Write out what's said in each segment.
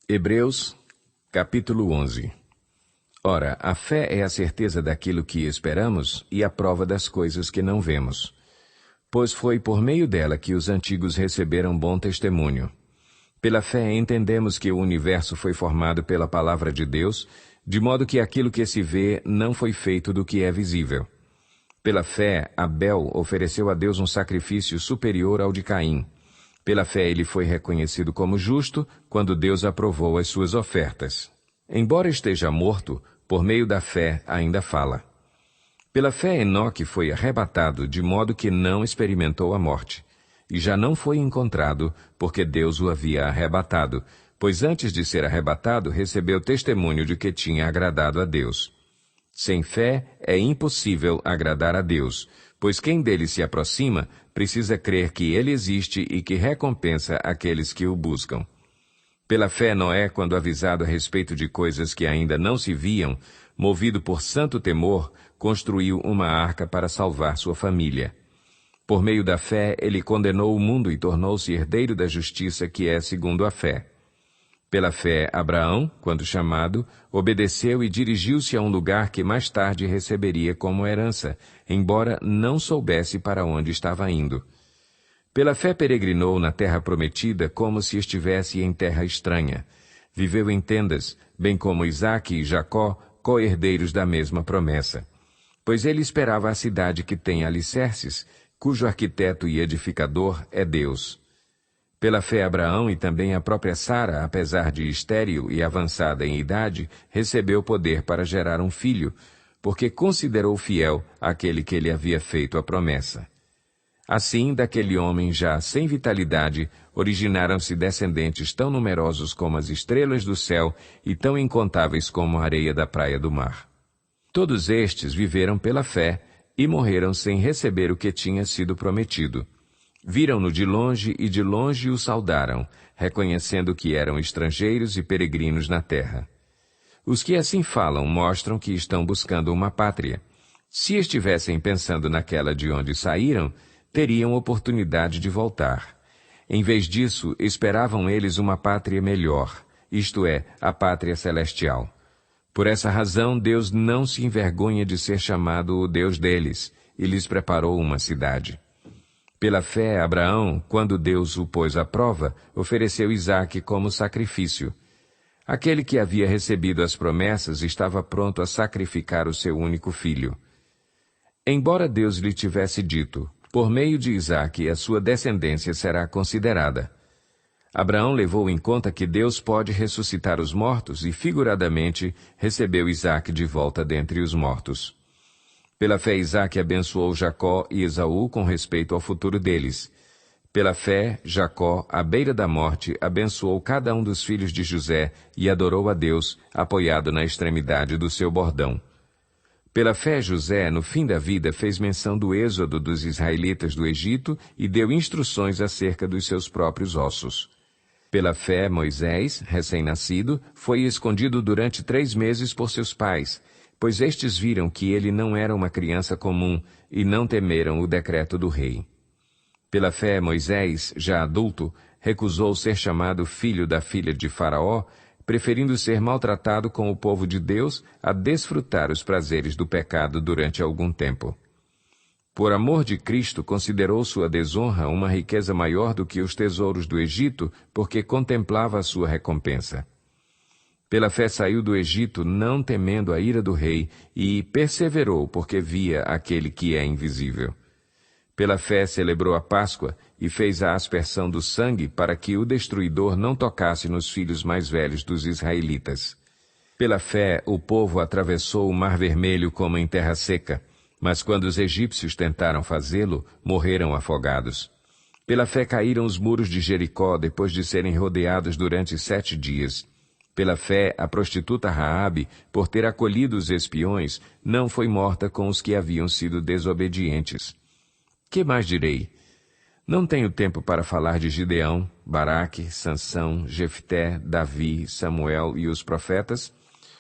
Hebreus, capítulo 11. Ora, a fé é a certeza daquilo que esperamos e a prova das coisas que não vemos. Pois foi por meio dela que os antigos receberam bom testemunho. Pela fé entendemos que o universo foi formado pela palavra de Deus, de modo que aquilo que se vê não foi feito do que é visível. Pela fé, Abel ofereceu a Deus um sacrifício superior ao de Caim. Pela fé ele foi reconhecido como justo quando Deus aprovou as suas ofertas. Embora esteja morto, por meio da fé ainda fala. Pela fé Enoque foi arrebatado de modo que não experimentou a morte. E já não foi encontrado, porque Deus o havia arrebatado, pois antes de ser arrebatado recebeu testemunho de que tinha agradado a Deus. Sem fé é impossível agradar a Deus, pois quem dele se aproxima precisa crer que ele existe e que recompensa aqueles que o buscam. Pela fé Noé, quando avisado a respeito de coisas que ainda não se viam, movido por santo temor, construiu uma arca para salvar sua família. Por meio da fé, ele condenou o mundo e tornou-se herdeiro da justiça que é segundo a fé. Pela fé, Abraão, quando chamado, obedeceu e dirigiu-se a um lugar que mais tarde receberia como herança, embora não soubesse para onde estava indo. Pela fé peregrinou na terra prometida como se estivesse em terra estranha. Viveu em tendas, bem como Isaque e Jacó, co-herdeiros da mesma promessa. Pois ele esperava a cidade que tem alicerces, cujo arquiteto e edificador é Deus. Pela fé Abraão e também a própria Sara, apesar de estéril e avançada em idade, recebeu poder para gerar um filho, porque considerou fiel aquele que lhe havia feito a promessa. Assim, daquele homem já sem vitalidade, originaram-se descendentes tão numerosos como as estrelas do céu e tão incontáveis como a areia da praia do mar. Todos estes viveram pela fé e morreram sem receber o que tinha sido prometido. Viram-no de longe e de longe o saudaram, reconhecendo que eram estrangeiros e peregrinos na terra. Os que assim falam mostram que estão buscando uma pátria. Se estivessem pensando naquela de onde saíram, teriam oportunidade de voltar. Em vez disso, esperavam eles uma pátria melhor, isto é, a pátria celestial. Por essa razão, Deus não se envergonha de ser chamado o Deus deles, e lhes preparou uma cidade. Pela fé, Abraão, quando Deus o pôs à prova, ofereceu Isaque como sacrifício. Aquele que havia recebido as promessas estava pronto a sacrificar o seu único filho. Embora Deus lhe tivesse dito, por meio de Isaque a sua descendência será considerada. Abraão levou em conta que Deus pode ressuscitar os mortos e, figuradamente, recebeu Isaque de volta dentre os mortos. Pela fé, Isaque abençoou Jacó e Esaú com respeito ao futuro deles. Pela fé, Jacó, à beira da morte, abençoou cada um dos filhos de José e adorou a Deus, apoiado na extremidade do seu bordão. Pela fé, José, no fim da vida, fez menção do êxodo dos israelitas do Egito e deu instruções acerca dos seus próprios ossos. Pela fé, Moisés, recém-nascido, foi escondido durante 3 meses por seus pais, pois estes viram que ele não era uma criança comum e não temeram o decreto do rei. Pela fé, Moisés, já adulto, recusou ser chamado filho da filha de Faraó, preferindo ser maltratado com o povo de Deus a desfrutar os prazeres do pecado durante algum tempo. Por amor de Cristo, considerou sua desonra uma riqueza maior do que os tesouros do Egito, porque contemplava a sua recompensa. Pela fé saiu do Egito, não temendo a ira do rei, e perseverou porque via aquele que é invisível. Pela fé celebrou a Páscoa e fez a aspersão do sangue para que o destruidor não tocasse nos filhos mais velhos dos israelitas. Pela fé o povo atravessou o Mar Vermelho como em terra seca, mas quando os egípcios tentaram fazê-lo, morreram afogados. Pela fé caíram os muros de Jericó depois de serem rodeados durante 7 dias. Pela fé, a prostituta Raabe, por ter acolhido os espiões, não foi morta com os que haviam sido desobedientes. Que mais direi? Não tenho tempo para falar de Gideão, Baraque, Sansão, Jefté, Davi, Samuel e os profetas,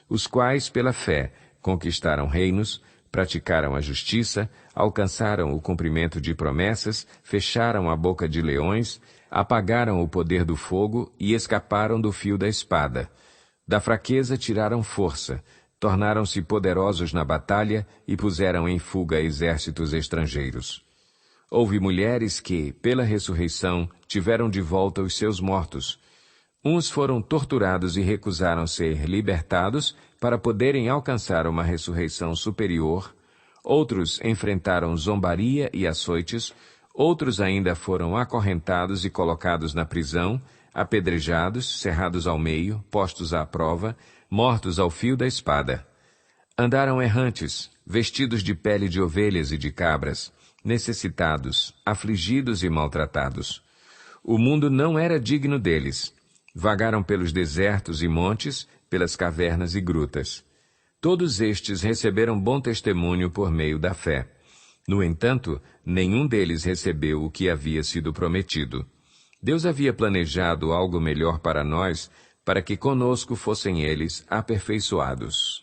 os quais, pela fé, conquistaram reinos, praticaram a justiça, alcançaram o cumprimento de promessas, fecharam a boca de leões, Apagaram o poder do fogo e escaparam do fio da espada. Da fraqueza tiraram força, tornaram-se poderosos na batalha e puseram em fuga exércitos estrangeiros. Houve mulheres que, pela ressurreição, tiveram de volta os seus mortos. Uns foram torturados e recusaram ser libertados para poderem alcançar uma ressurreição superior. Outros enfrentaram zombaria e açoites. Outros ainda foram acorrentados e colocados na prisão, apedrejados, cerrados ao meio, postos à prova, mortos ao fio da espada. Andaram errantes, vestidos de pele de ovelhas e de cabras, necessitados, afligidos e maltratados. O mundo não era digno deles. Vagaram pelos desertos e montes, pelas cavernas e grutas. Todos estes receberam bom testemunho por meio da fé. No entanto, nenhum deles recebeu o que havia sido prometido. Deus havia planejado algo melhor para nós, para que conosco fossem eles aperfeiçoados.